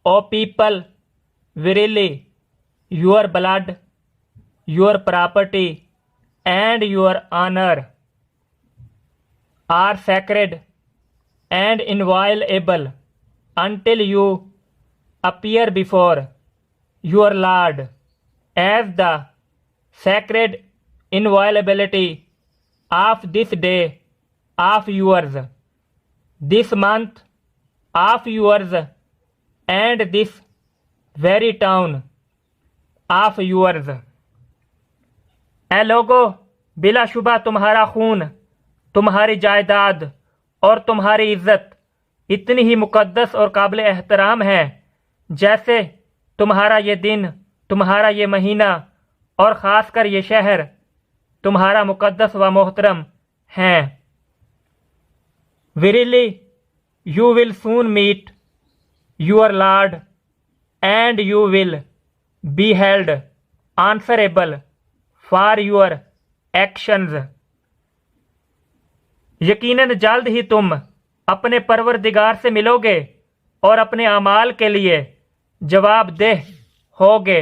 O people, verily, your blood, your property, and your honor are sacred and inviolable until you appear before your Lord as the sacred inviolability of this day of yours, this month of yours, and this very town of yours. ए लोगो, बिलाशुबा तुम्हारा खून, तुम्हारी जायदाद और तुम्हारी इज्जत इतनी ही मुकद्दस और काबिल एहतराम है जैसे तुम्हारा ये दिन, तुम्हारा ये महीना और ख़ासकर ये शहर तुम्हारा मुकद्दस व मोहतरम हैं. Verily, you will soon meet your Lord and you will be held answerable for your actions. यकीनन जल्द ही तुम अपने परवरदिगार से मिलोगे और अपने अमाल के लिए जवाबदेह होगे.